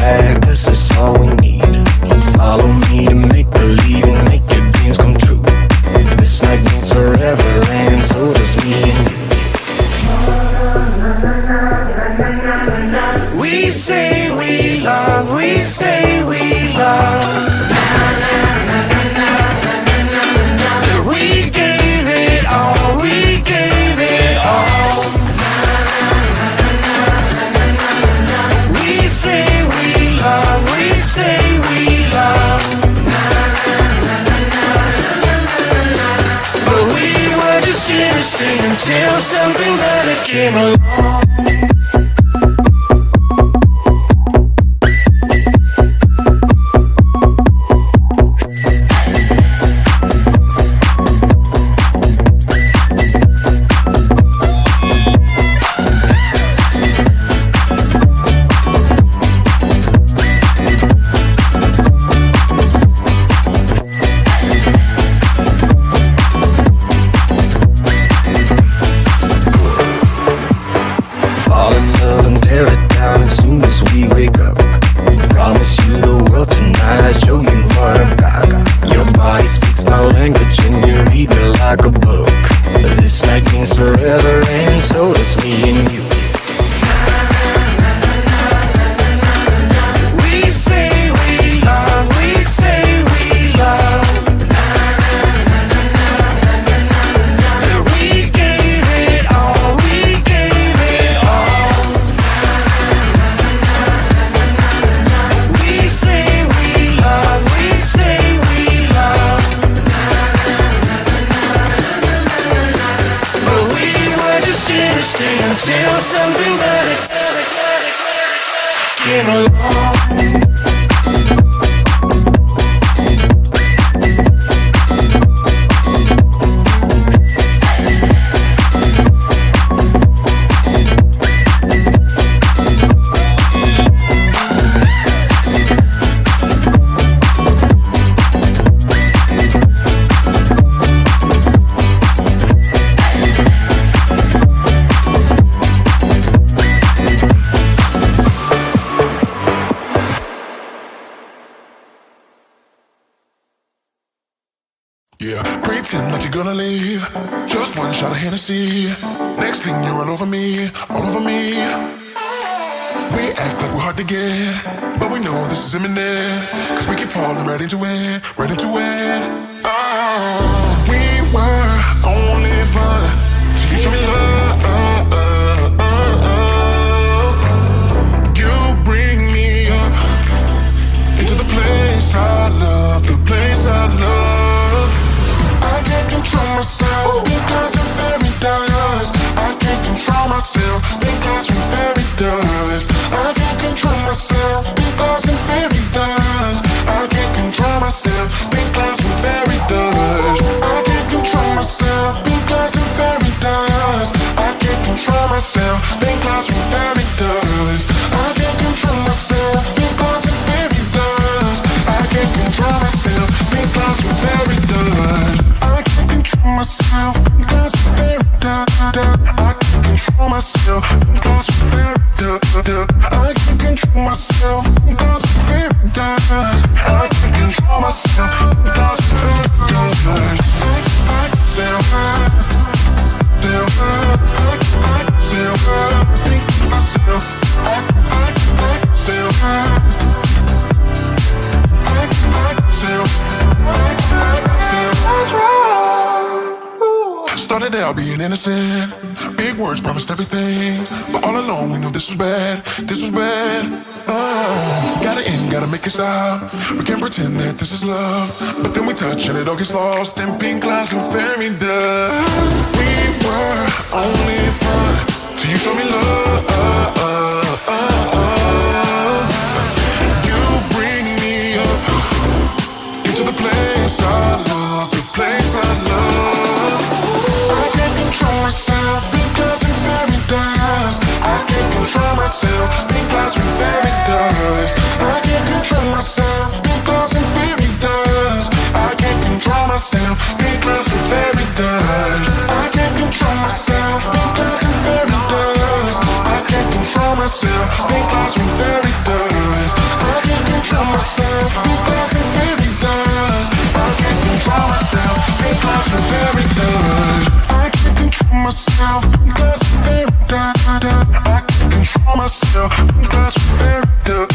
bag, 'cause that's all we need. Follow me to make believe and make your dreams come true. This night means forever and so does me and you. We say we love, we say we love. We gave it all, we gave it all. We say we love, we say we love. But we were just innocent until something better came along. Until something better came along. Pretend like you're gonna leave. Just one shot of Hennessy. Next thing you're all over me, all over me. We act like we're hard to get, but we know this is imminent. 'Cause we keep falling right into it, right into it. Oh, we were only fun till you show me love. You bring me up into the place I love, the place I love. I can't control myself because I'm very dust. I can't control myself because I'm very dust. I can't control myself because I'm very dust. I can't control myself because I'm very dust. I can't control myself because I'm very dust. I can't control myself because I'm very dust. I can't control myself because I'm very dust. I can't control myself because I'm very dust. Myself because I'm very done. I can't control myself because I'm very done. I can't control myself because I'm very done. I can't control myself because I'm very done. I think myself. Started out being innocent. Big words promised everything, but all along we knew this was bad. This was bad. Gotta end, gotta make it stop. We can't pretend that this is love, but then we touch and it all gets lost in pink clouds and fairy dust. We were only fun till you showed me love. You bring me up into the place I love, the place I love. I can't control myself because I'm very dust. I can't control myself because I'm very dust. I can't control myself because I'm very dust. I can't control myself because I'm very dust. I can't control myself because I'm very dust. I can't control myself. That's very good.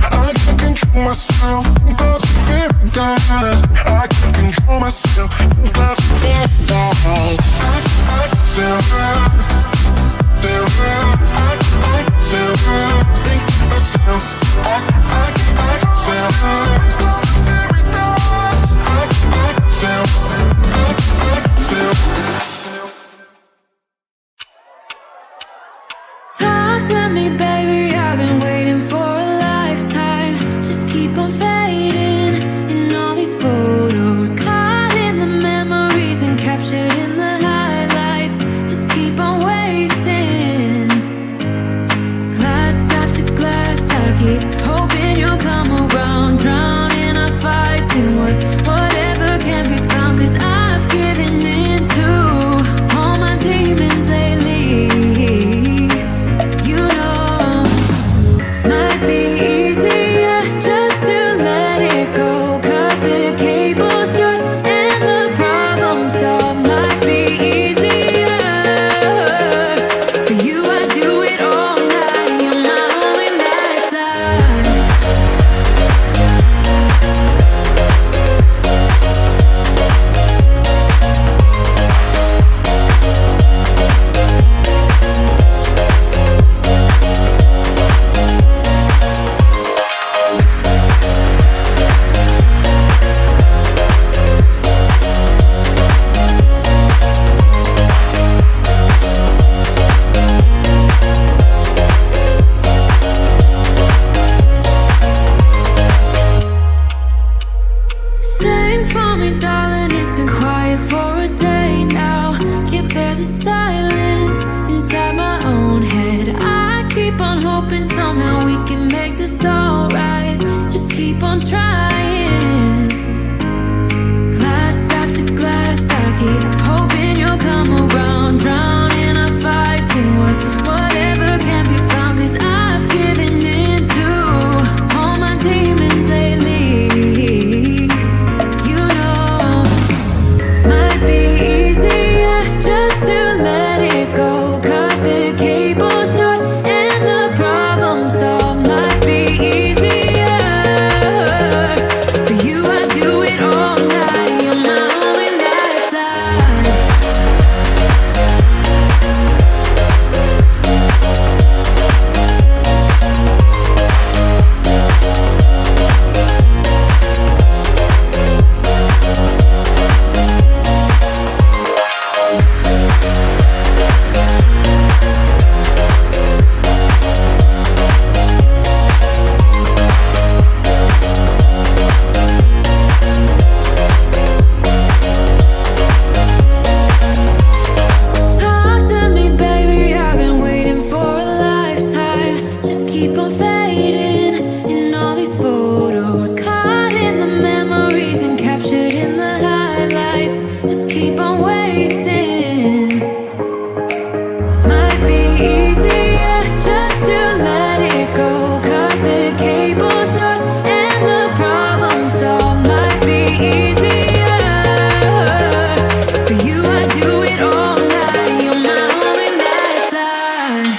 I can't control myself. That's very nice. I can't control myself. That's very nice. Talk to me, baby, I've been waiting for a lifetime. Just keep on fading in all these photos, caught in the memories and captured in the highlights. Just keep on wasting. Glass after glass, I keep hoping you'll come around. Drowning our fights in whatever can be found. 'Cause I've given in to all my demons lately. You know, might be easier just to let it go. Cut the cable short and the problem solved. Might be easier for you. I do it all night. You're my only lifeline. Sing for me, darling, it's been quiet for a day now. Can't bear the silence inside my own head. I keep on hoping somehow we can make this alright. Just keep on trying. Glass after glass, I keep hoping you'll come around. Drowning our fights in whatever can be found. 'Cause I've given in to all my demons lately. You know, might be easier just to let it go. Cut the cable short and the problem solved. Might be easier for you. I do it all night. You're my only lifeline. Talk to me, baby, I've been waiting for a lifetime. Just keep on fading in all these photos, caught in the memories and captured in the highlights. Just keep on wasting. Might be easier just to let it go. Cut the cable short and the problem solved. Might be easier for you. I do it all night. You're my only lifeline.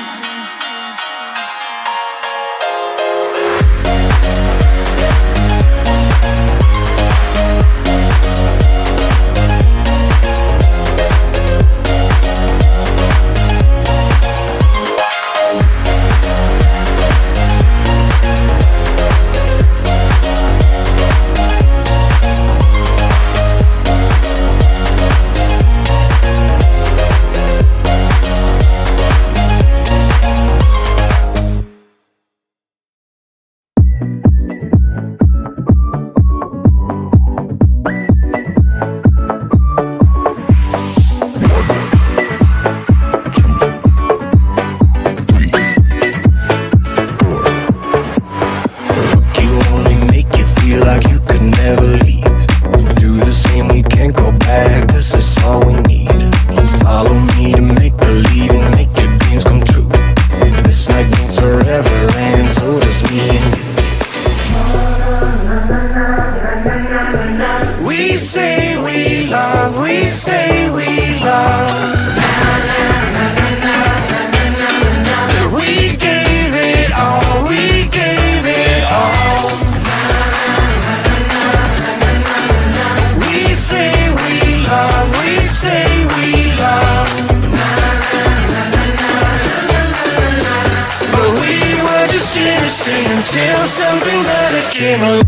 You only make you feel like you could never leave. Do the same, we can't go back. This is all we need. Follow me to make believe and make your dreams come true. This night means forever, and so does me and you. We say we love, we say we love. We gave it until something better came along.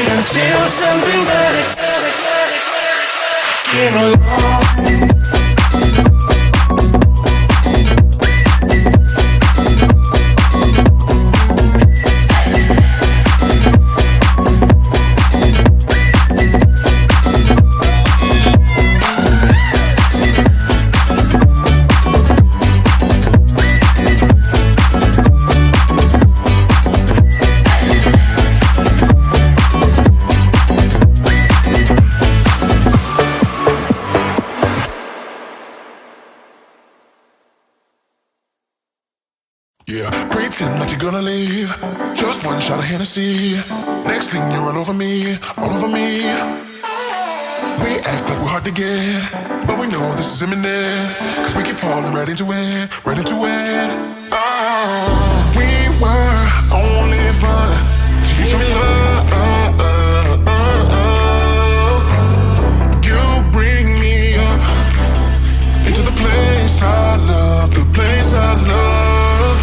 Until something better came along. Yeah, pretend like you're gonna leave. Just one shot of Hennessy. Next thing you run over me, all over me. We act like we're hard to get, but we know this is imminent. Cause we keep falling right into it, right into it. Oh, we were only fun till you show me love. You bring me up into the place I love, the place I love.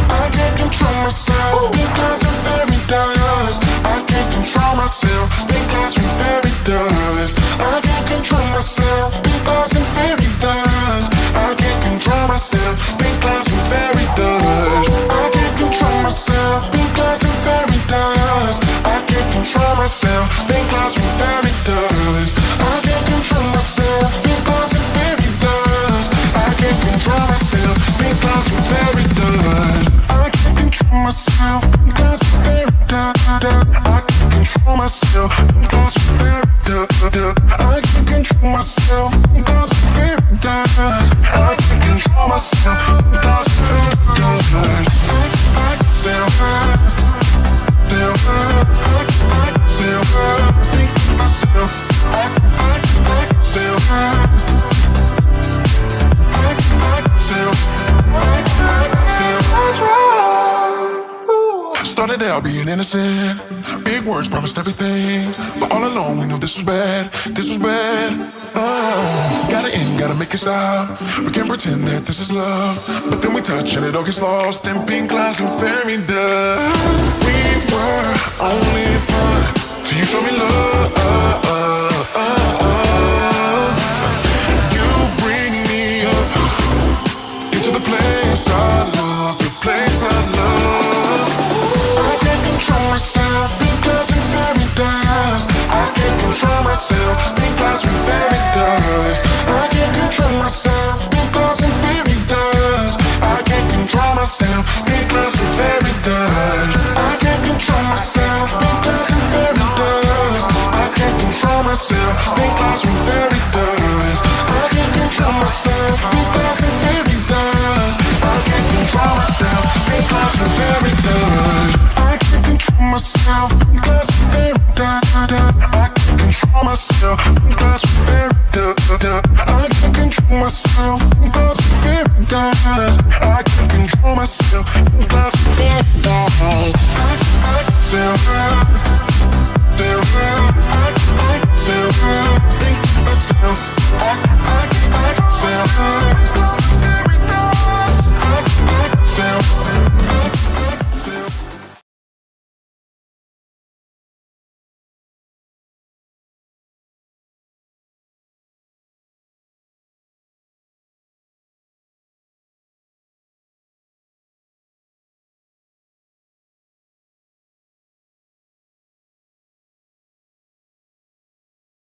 I can't control myself because I'm very dust. I can't control myself because I'm very dust. I can't control myself because I'm very dust. I can't control myself because I'm very dust. I can't control myself because I'm very dust. I can't control myself because I'm very dust. I can't control myself because I'm very dust. I can't control myself because I'm very dust. Myself because I'm very I can't control myself because I'm very I can't control myself because I'm very I can't control myself because I'm very I can sell think myself I can sell Started out being innocent. Big words promised everything, but all along we knew this was bad. This was bad. Gotta end, gotta make it stop. We can't pretend that this is love, but then we touch and it all gets lost in pink clouds and fairy dust. We were only fun till you show me love. You bring me up into the place I love, the place I love. Control myself because I'm very dust. I can't control myself because I'm very dust. I can't control myself because I'm very dust. I can't control myself because I'm very dust. I can't control myself because I'm very dust. I can't control myself because I'm very dust. I can't control myself because I'm very dust. I can't control myself because I'm very dust. Myself because I'm very I can't control myself because I'm very I can't control myself because I'm very I can't control myself because I'm very I can't